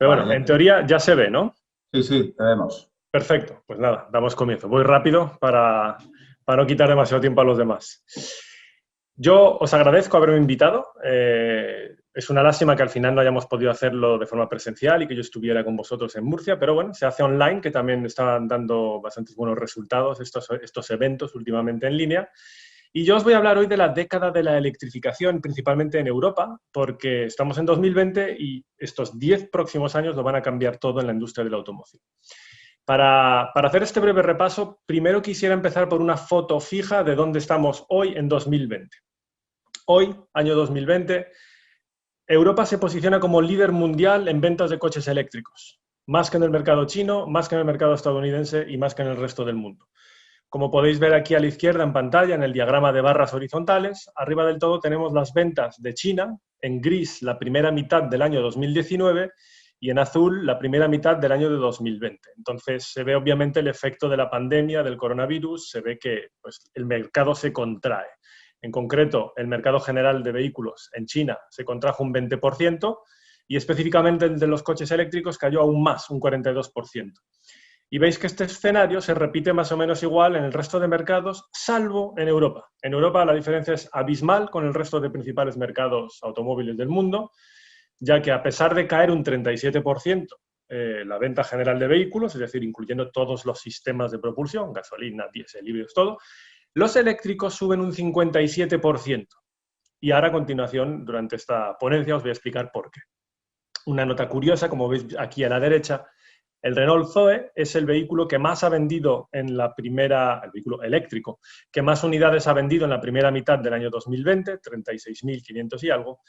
Pero Vale, bueno, en teoría ya se ve, ¿no? sí, sí, te vemos. Perfecto, pues nada, damos comienzo. Voy rápido para no quitar demasiado tiempo a los demás. Yo os agradezco haberme invitado. Es una lástima que al final no hayamos podido hacerlo de forma presencial y que yo estuviera con vosotros en Murcia, pero bueno, se hace online, que también están dando bastantes buenos resultados estos eventos últimamente en línea. Y yo os voy a hablar hoy de la década de la electrificación, principalmente en Europa, porque estamos en 2020 y estos 10 próximos años lo van a cambiar todo en la industria de la automoción. Para hacer este breve repaso, primero quisiera empezar por una foto fija de dónde estamos hoy en 2020. Hoy, año 2020, Europa se posiciona como líder mundial en ventas de coches eléctricos, más que en el mercado chino, más que en el mercado estadounidense y más que en el resto del mundo. Como podéis ver aquí a la izquierda en pantalla, en el diagrama de barras horizontales, arriba del todo tenemos las ventas de China, en gris la primera mitad del año 2019 y en azul la primera mitad del año de 2020. Entonces se ve obviamente el efecto de la pandemia, del coronavirus, se ve que pues, el mercado se contrae. En concreto, el mercado general de vehículos en China se contrajo un 20% y específicamente el de los coches eléctricos cayó aún más, un 42%. Y veis que este escenario se repite más o menos igual en el resto de mercados, salvo en Europa. En Europa la diferencia es abismal con el resto de principales mercados automóviles del mundo, ya que a pesar de caer un 37% la venta general de vehículos, es decir, incluyendo todos los sistemas de propulsión, gasolina, diésel, híbridos, todo, los eléctricos suben un 57%. Y ahora a continuación, durante esta ponencia, os voy a explicar por qué. Una nota curiosa, como veis aquí a la derecha, el Renault Zoe es el vehículo que más ha vendido en la primera, el vehículo eléctrico, que más unidades ha vendido en la primera mitad del año 2020, 36.500 y algo.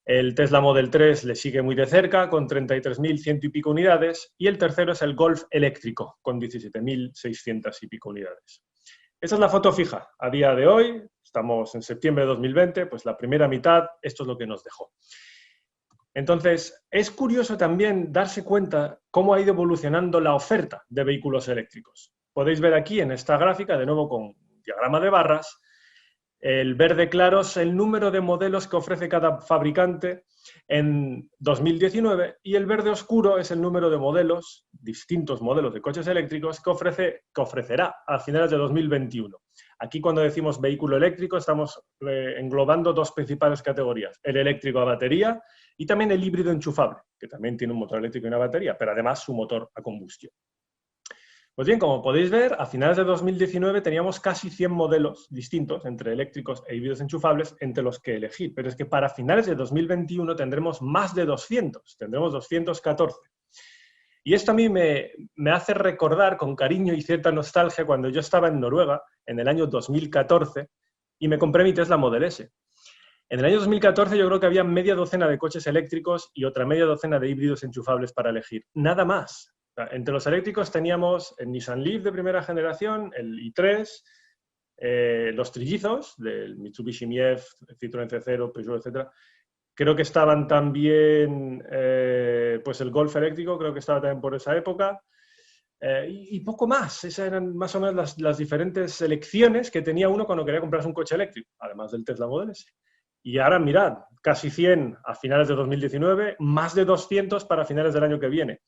El Tesla Model 3 le sigue muy de cerca, con 33.100 y pico unidades, y el tercero es el Golf eléctrico, con 17.600 y pico unidades. Esta es la foto fija. A día de hoy, estamos en septiembre de 2020, pues la primera mitad, esto es lo que nos dejó. Entonces, es curioso también darse cuenta cómo ha ido evolucionando la oferta de vehículos eléctricos. Podéis ver aquí en esta gráfica, de nuevo con diagrama de barras, el verde claro es el número de modelos que ofrece cada fabricante en 2019 y el verde oscuro es el número de modelos, distintos modelos de coches eléctricos que ofrecerá a finales de 2021. Aquí cuando decimos vehículo eléctrico estamos englobando dos principales categorías, el eléctrico a batería y también el híbrido enchufable, que también tiene un motor eléctrico y una batería, pero además su motor a combustión. Pues bien, como podéis ver, a finales de 2019 teníamos casi 100 modelos distintos entre eléctricos e híbridos enchufables entre los que elegir, pero es que para finales de 2021 tendremos más de 200, tendremos 214. Y esto a mí me hace recordar con cariño y cierta nostalgia cuando yo estaba en Noruega en el año 2014 y me compré mi Tesla Model S. En el año 2014 yo creo que había media docena de coches eléctricos y otra media docena de híbridos enchufables para elegir. Nada más. Entre los eléctricos teníamos el Nissan Leaf de primera generación, el i3, los trillizos del Mitsubishi Mief, Citroën C0, Peugeot, etc. Creo que estaban también pues el Golf eléctrico, creo que estaba también por esa época. Y poco más. Esas eran más o menos las diferentes elecciones que tenía uno cuando quería comprarse un coche eléctrico, además del Tesla Model S. Y ahora mirad, casi 100 a finales de 2019, más de 200 para finales del año que viene.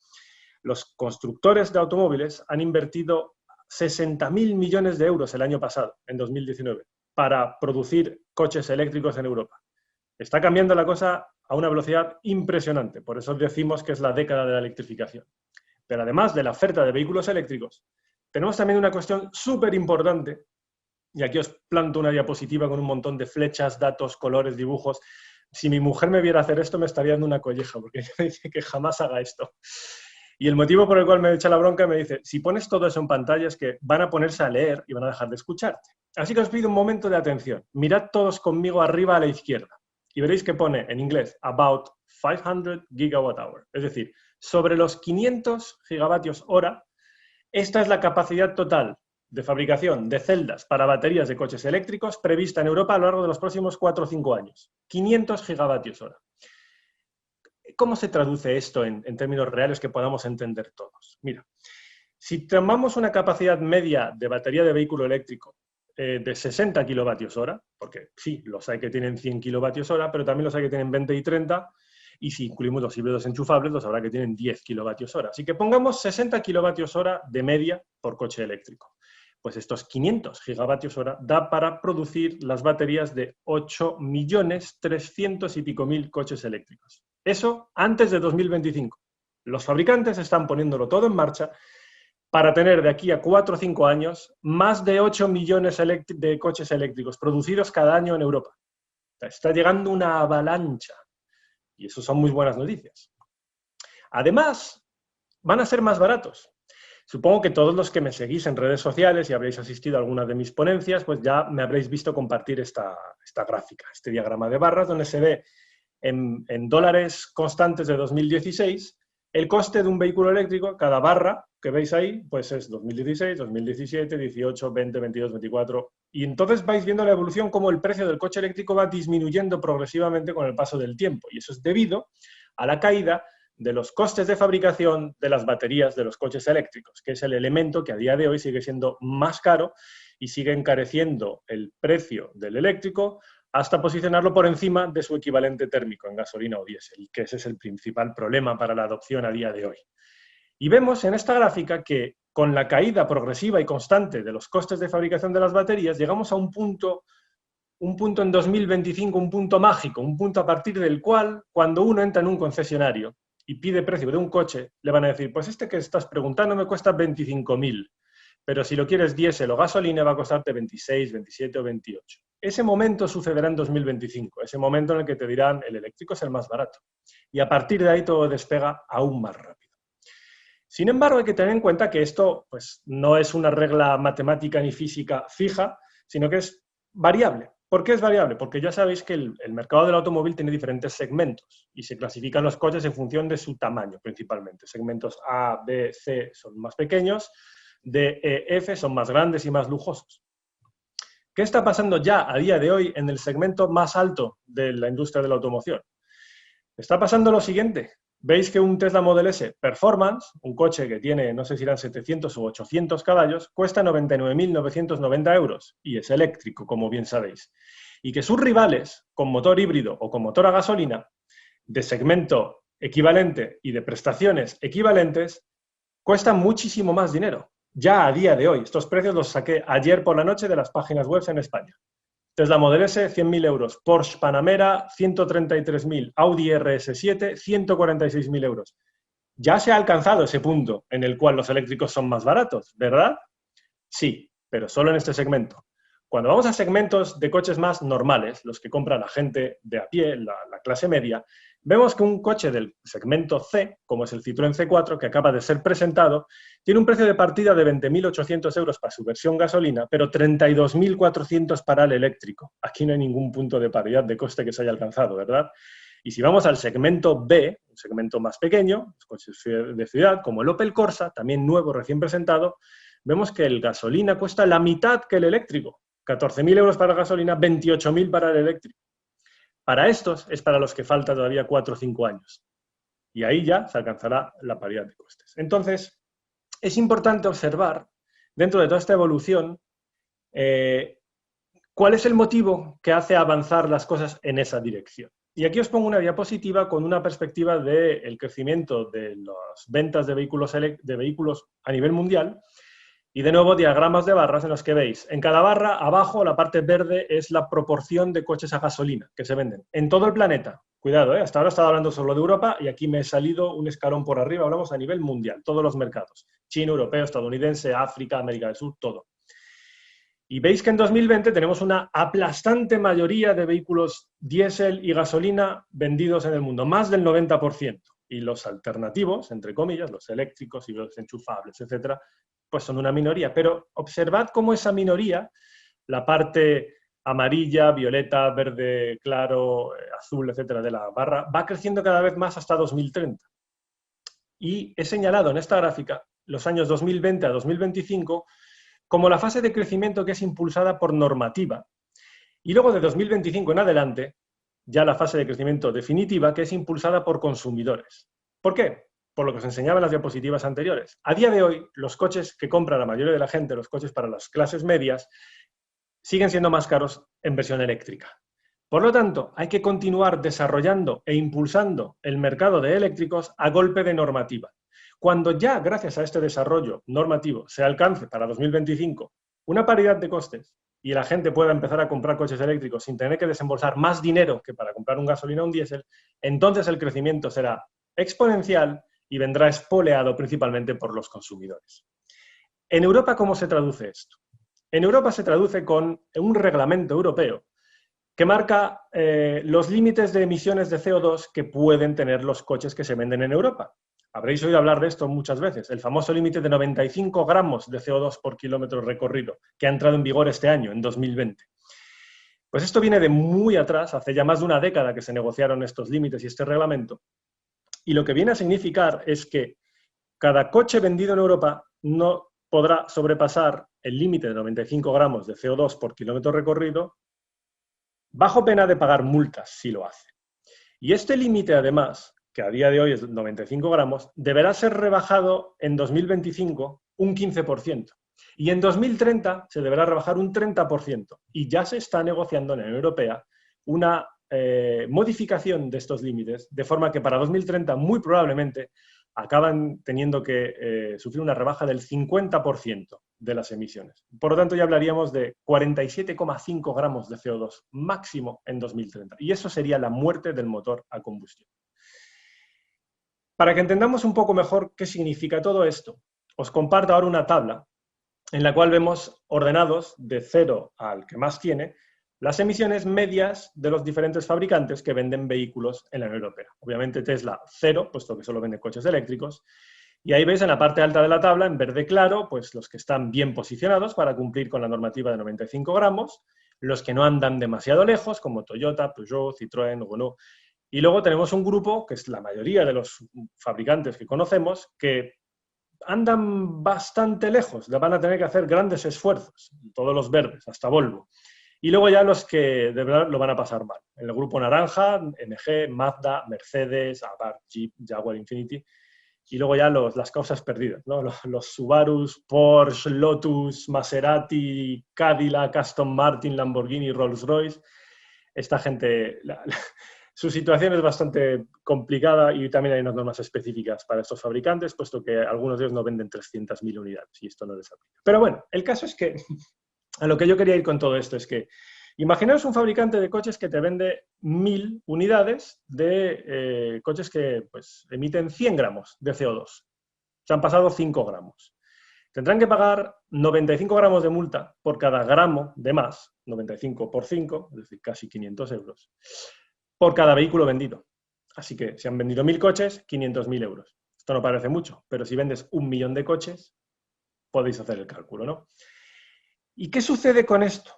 Los constructores de automóviles han invertido 60.000 millones de euros el año pasado, en 2019, para producir coches eléctricos en Europa. Está cambiando la cosa a una velocidad impresionante, por eso decimos que es la década de la electrificación. Pero además de la oferta de vehículos eléctricos, tenemos también una cuestión súper importante, y aquí os planto una diapositiva con un montón de flechas, datos, colores, dibujos. Si mi mujer me viera hacer esto, me estaría dando una colleja, porque ella me dice que jamás haga esto. Y el motivo por el cual me echa la bronca me dice, si pones todo eso en pantalla es que van a ponerse a leer y van a dejar de escucharte. Así que os pido un momento de atención. Mirad todos conmigo arriba a la izquierda y veréis que pone en inglés about 500 gigawatt hour, es decir, sobre los 500 gigavatios hora. Esta es la capacidad total de fabricación de celdas para baterías de coches eléctricos prevista en Europa a lo largo de los próximos 4 o 5 años. 500 gigavatios hora. ¿Cómo se traduce esto en términos reales que podamos entender todos? Mira, si tomamos una capacidad media de batería de vehículo eléctrico de 60 kilovatios hora, porque sí, los hay que tienen 100 kilovatios hora, pero también los hay que tienen 20 y 30, y si incluimos los híbridos enchufables, los habrá que tienen 10 kilovatios hora. Así que pongamos 60 kilovatios hora de media por coche eléctrico. Pues estos 500 gigavatios hora da para producir las baterías de 8.300.000 y pico coches eléctricos. Eso antes de 2025. Los fabricantes están poniéndolo todo en marcha para tener de aquí a 4 o 5 años más de 8 millones de coches eléctricos producidos cada año en Europa. Está llegando una avalancha y eso son muy buenas noticias. Además, van a ser más baratos. Supongo que todos los que me seguís en redes sociales y habréis asistido a algunas de mis ponencias, pues ya me habréis visto compartir esta gráfica, este diagrama de barras, donde se ve en dólares constantes de 2016 el coste de un vehículo eléctrico. Cada barra que veis ahí, pues es 2016, 2017, 18, 20, 22, 24... Y entonces vais viendo la evolución, cómo el precio del coche eléctrico va disminuyendo progresivamente con el paso del tiempo. Y eso es debido a la caída de los costes de fabricación de las baterías de los coches eléctricos, que es el elemento que a día de hoy sigue siendo más caro y sigue encareciendo el precio del eléctrico hasta posicionarlo por encima de su equivalente térmico en gasolina o diésel, que ese es el principal problema para la adopción a día de hoy. Y vemos en esta gráfica que con la caída progresiva y constante de los costes de fabricación de las baterías, llegamos a un punto en 2025, un punto mágico, un punto a partir del cual, cuando uno entra en un concesionario y pide precio de un coche, le van a decir, pues este que estás preguntando me cuesta 25.000, pero si lo quieres diésel o gasolina va a costarte 26, 27 o 28. Ese momento sucederá en 2025, ese momento en el que te dirán el eléctrico es el más barato. Y a partir de ahí todo despega aún más rápido. Sin embargo, hay que tener en cuenta que esto pues, no es una regla matemática ni física fija, sino que es variable. ¿Por qué es variable? Porque ya sabéis que el mercado del automóvil tiene diferentes segmentos y se clasifican los coches en función de su tamaño principalmente. Segmentos A, B, C son más pequeños, D, E, F son más grandes y más lujosos. ¿Qué está pasando ya a día de hoy en el segmento más alto de la industria de la automoción? Está pasando lo siguiente. Veis que un Tesla Model S Performance, un coche que tiene, no sé si eran 700 o 800 caballos, cuesta 99.990 euros y es eléctrico, como bien sabéis. Y que sus rivales, con motor híbrido o con motor a gasolina, de segmento equivalente y de prestaciones equivalentes, cuestan muchísimo más dinero. Ya a día de hoy, estos precios los saqué ayer por la noche de las páginas web en España. Tesla Model S, 100.000 euros. Porsche Panamera, 133.000. Audi RS7, 146.000 euros. Ya se ha alcanzado ese punto en el cual los eléctricos son más baratos, ¿verdad? Sí, pero solo en este segmento. Cuando vamos a segmentos de coches más normales, los que compra la gente de a pie, la clase media, vemos que un coche del segmento C, como es el Citroën C4, que acaba de ser presentado, tiene un precio de partida de 20.800 euros para su versión gasolina, pero 32.400 para el eléctrico. Aquí no hay ningún punto de paridad de coste que se haya alcanzado, ¿verdad? Y si vamos al segmento B, un segmento más pequeño, los coches de ciudad, como el Opel Corsa, también nuevo, recién presentado, vemos que el gasolina cuesta la mitad que el eléctrico. 14.000 euros para la gasolina, 28.000 para el eléctrico. Para estos es para los que falta todavía 4 o 5 años. Y ahí ya se alcanzará la paridad de costes. Entonces, es importante observar, dentro de toda esta evolución, cuál es el motivo que hace avanzar las cosas en esa dirección. Y aquí os pongo una diapositiva con una perspectiva del crecimiento de las ventas de vehículos a nivel mundial. Y de nuevo, diagramas de barras en los que veis, en cada barra, abajo, la parte verde es la proporción de coches a gasolina que se venden en todo el planeta. Cuidado, hasta ahora estaba hablando solo de Europa y aquí me he salido un escalón por arriba, hablamos a nivel mundial, todos los mercados. Chino, europeo, estadounidense, África, América del Sur, todo. Y veis que en 2020 tenemos una aplastante mayoría de vehículos diésel y gasolina vendidos en el mundo, más del 90%. Y los alternativos, entre comillas, los eléctricos y los enchufables, etcétera, pues son una minoría. Pero observad cómo esa minoría, la parte amarilla, violeta, verde claro, azul, etcétera, de la barra, va creciendo cada vez más hasta 2030. Y he señalado en esta gráfica los años 2020 a 2025 como la fase de crecimiento que es impulsada por normativa. Y luego de 2025 en adelante, ya la fase de crecimiento definitiva que es impulsada por consumidores. ¿Por qué? Por lo que os enseñaba en las diapositivas anteriores. A día de hoy, los coches que compra la mayoría de la gente, los coches para las clases medias, siguen siendo más caros en versión eléctrica. Por lo tanto, hay que continuar desarrollando e impulsando el mercado de eléctricos a golpe de normativa. Cuando ya, gracias a este desarrollo normativo, se alcance para 2025 una paridad de costes y la gente pueda empezar a comprar coches eléctricos sin tener que desembolsar más dinero que para comprar un gasolina o un diésel, entonces el crecimiento será exponencial y vendrá espoleado principalmente por los consumidores. En Europa, ¿cómo se traduce esto? En Europa se traduce con un reglamento europeo que marca los límites de emisiones de CO2 que pueden tener los coches que se venden en Europa. Habréis oído hablar de esto muchas veces, el famoso límite de 95 gramos de CO2 por kilómetro recorrido, que ha entrado en vigor este año, en 2020. Pues esto viene de muy atrás, hace ya más de una década que se negociaron estos límites y este reglamento, y lo que viene a significar es que cada coche vendido en Europa no podrá sobrepasar el límite de 95 gramos de CO2 por kilómetro recorrido, bajo pena de pagar multas si lo hace. Y este límite, además, que a día de hoy es 95 gramos, deberá ser rebajado en 2025 un 15%. Y en 2030 se deberá rebajar un 30%. Y ya se está negociando en la Unión Europea una modificación de estos límites, de forma que para 2030 muy probablemente acaban teniendo que sufrir una rebaja del 50% de las emisiones. Por lo tanto, ya hablaríamos de 47,5 gramos de CO2 máximo en 2030. Y eso sería la muerte del motor a combustión. Para que entendamos un poco mejor qué significa todo esto, os comparto ahora una tabla en la cual vemos ordenados de 0 al que más tiene las emisiones medias de los diferentes fabricantes que venden vehículos en la Unión Europea. Obviamente Tesla 0, puesto que solo vende coches eléctricos. Y ahí veis en la parte alta de la tabla, en verde claro, pues los que están bien posicionados para cumplir con la normativa de 95 gramos, los que no andan demasiado lejos, como Toyota, Peugeot, Citroën, Renault. Y luego tenemos un grupo, que es la mayoría de los fabricantes que conocemos, que andan bastante lejos, van a tener que hacer grandes esfuerzos, todos los verdes, hasta Volvo. Y luego ya los que de verdad lo van a pasar mal. En el grupo naranja, MG, Mazda, Mercedes, Abarth, Jeep, Jaguar, Infiniti. Y luego ya las causas perdidas, ¿no? Los Subarus, Porsche, Lotus, Maserati, Cadillac, Aston Martin, Lamborghini, Rolls-Royce. Esta gente, su situación es bastante complicada y también hay unas normas específicas para estos fabricantes, puesto que algunos de ellos no venden 300.000 unidades y esto no les aplica. Pero bueno, el caso es que a lo que yo quería ir con todo esto es que imaginaos un fabricante de coches que te vende 1000 unidades de coches que pues, emiten 100 gramos de CO2. Se han pasado 5 gramos. Tendrán que pagar 95 gramos de multa por cada gramo de más, 95 por 5, es decir, casi 500 euros, por cada vehículo vendido. Así que si han vendido 1000 coches, 500.000 euros. Esto no parece mucho, pero si vendes 1 millón de coches, podéis hacer el cálculo, ¿no? ¿Y qué sucede con esto?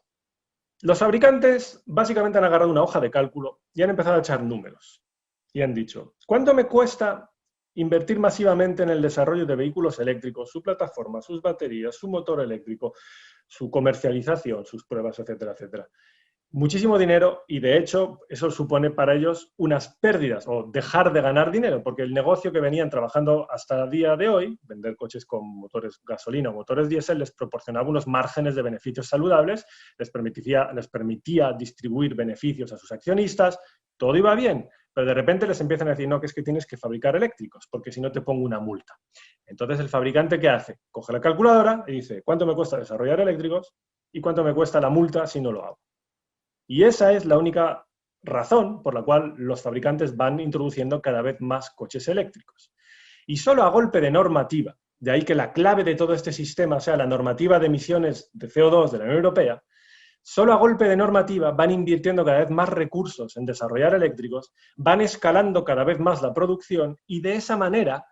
Los fabricantes básicamente han agarrado una hoja de cálculo y han empezado a echar números. Y han dicho, ¿cuánto me cuesta invertir masivamente en el desarrollo de vehículos eléctricos, su plataforma, sus baterías, su motor eléctrico, su comercialización, sus pruebas, etcétera, etcétera? Muchísimo dinero y, de hecho, eso supone para ellos unas pérdidas o dejar de ganar dinero, porque el negocio que venían trabajando hasta el día de hoy, vender coches con motores gasolina o motores diésel, les proporcionaba unos márgenes de beneficios saludables, les permitía distribuir beneficios a sus accionistas, todo iba bien, pero de repente les empiezan a decir, no, que es que tienes que fabricar eléctricos, porque si no te pongo una multa. Entonces, el fabricante, ¿qué hace? Coge la calculadora y dice, ¿cuánto me cuesta desarrollar eléctricos y cuánto me cuesta la multa si no lo hago? Y esa es la única razón por la cual los fabricantes van introduciendo cada vez más coches eléctricos. Y solo a golpe de normativa, de ahí que la clave de todo este sistema sea la normativa de emisiones de CO2 de la Unión Europea, solo a golpe de normativa van invirtiendo cada vez más recursos en desarrollar eléctricos, van escalando cada vez más la producción y de esa manera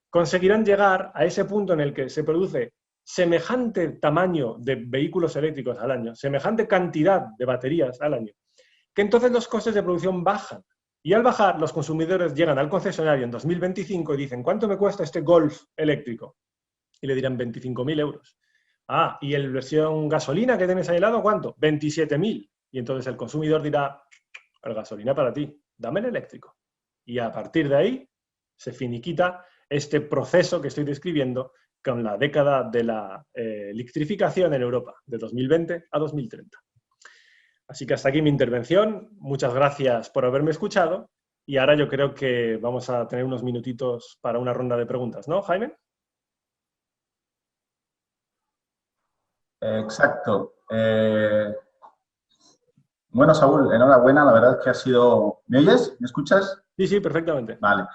conseguirán llegar a ese punto en el que se produce semejante tamaño de vehículos eléctricos al año, semejante cantidad de baterías al año, que entonces los costes de producción bajan. Y al bajar, los consumidores llegan al concesionario en 2025 y dicen, ¿cuánto me cuesta este Golf eléctrico? Y le dirán 25.000 euros. Ah, ¿y el versión gasolina que tienes ahí al lado cuánto? 27.000. Y entonces el consumidor dirá, el gasolina para ti, dame el eléctrico. Y a partir de ahí se finiquita este proceso que estoy describiendo con la década de la electrificación en Europa, de 2020 a 2030. Así que hasta aquí mi intervención. Muchas gracias por haberme escuchado. Y ahora yo creo que vamos a tener unos minutitos para una ronda de preguntas, ¿no, Jaime? Exacto. Bueno, Saúl, enhorabuena. La verdad es que ha sido... ¿Me oyes? ¿Me escuchas? Sí, sí, perfectamente. Vale.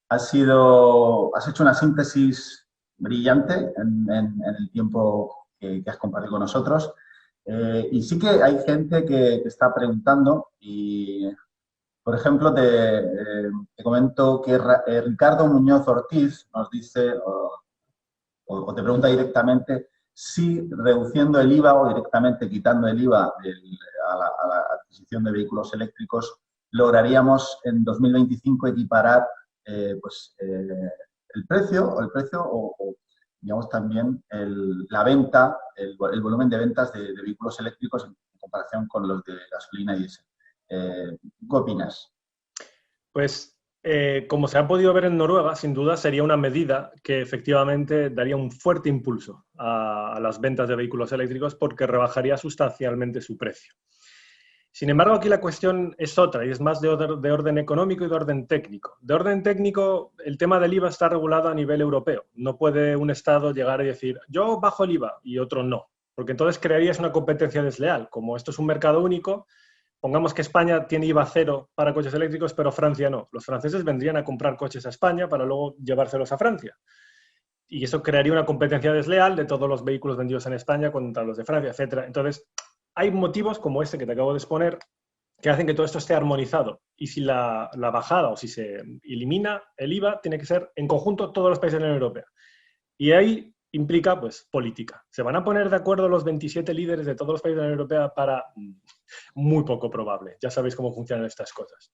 Has hecho una síntesis brillante en el tiempo que has compartido con nosotros. Y sí que hay gente que está preguntando y, por ejemplo, te comento que Ricardo Muñoz Ortiz nos dice, o te pregunta directamente, si reduciendo el IVA o directamente quitando el IVA a la adquisición de vehículos eléctricos, lograríamos en 2025 equiparar el precio o, digamos, también la venta, el volumen de ventas de vehículos eléctricos en comparación con los de gasolina y diésel. ¿Qué opinas? Pues, como se ha podido ver en Noruega, sin duda sería una medida que efectivamente daría un fuerte impulso a las ventas de vehículos eléctricos porque rebajaría sustancialmente su precio. Sin embargo, aquí la cuestión es otra y es más de orden económico y de orden técnico. De orden técnico, el tema del IVA está regulado a nivel europeo. No puede un Estado llegar y decir, yo bajo el IVA y otro no, porque entonces crearías una competencia desleal. Como esto es un mercado único, pongamos que España tiene IVA cero para coches eléctricos, pero Francia no. Los franceses vendrían a comprar coches a España para luego llevárselos a Francia. Y eso crearía una competencia desleal de todos los vehículos vendidos en España contra los de Francia, etcétera. Entonces, hay motivos como este que te acabo de exponer que hacen que todo esto esté armonizado. Y si la bajada o si se elimina el IVA, tiene que ser en conjunto todos los países de la Unión Europea. Y ahí implica, pues, política. ¿Se van a poner de acuerdo los 27 líderes de todos los países de la Unión Europea para...? Muy poco probable. Ya sabéis cómo funcionan estas cosas.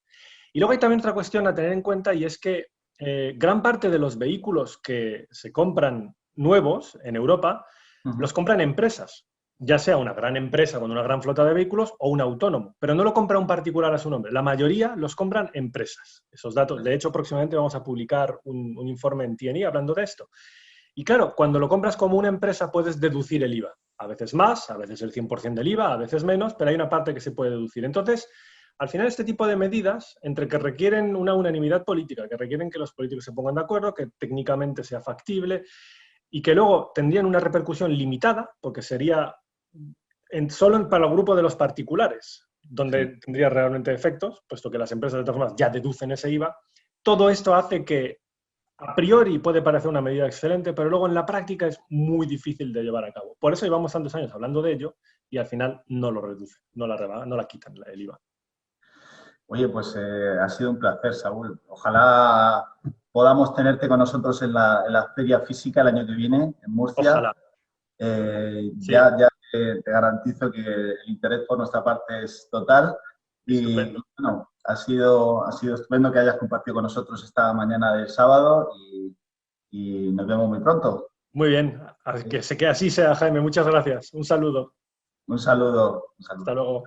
Y luego hay también otra cuestión a tener en cuenta y es que gran parte de los vehículos que se compran nuevos en Europa los compran empresas, ya sea una gran empresa con una gran flota de vehículos o un autónomo, pero no lo compra un particular a su nombre. La mayoría los compran empresas. Esos datos, de hecho, próximamente vamos a publicar un informe en TNI hablando de esto. Y claro, cuando lo compras como una empresa puedes deducir el IVA. A veces más, a veces el 100% del IVA, a veces menos, pero hay una parte que se puede deducir. Entonces, al final este tipo de medidas, entre que requieren una unanimidad política, que requieren que los políticos se pongan de acuerdo, que técnicamente sea factible y que luego tendrían una repercusión limitada, porque sería solo para el grupo de los particulares, donde tendría realmente efectos, puesto que las empresas de todas formas ya deducen ese IVA, todo esto hace que a priori puede parecer una medida excelente, pero luego en la práctica es muy difícil de llevar a cabo. Por eso llevamos tantos años hablando de ello y al final no lo reducen, no la quitan el IVA. Oye, pues ha sido un placer, Saúl. Ojalá podamos tenerte con nosotros en la feria física el año que viene en Murcia. Ojalá. Sí, Ya te garantizo que el interés por nuestra parte es total. Y estupendo. bueno, ha sido estupendo que hayas compartido con nosotros esta mañana del sábado y nos vemos muy pronto. Muy bien, que así sea, Jaime. Muchas gracias. Un saludo. Un saludo. Un Hasta saludo. luego.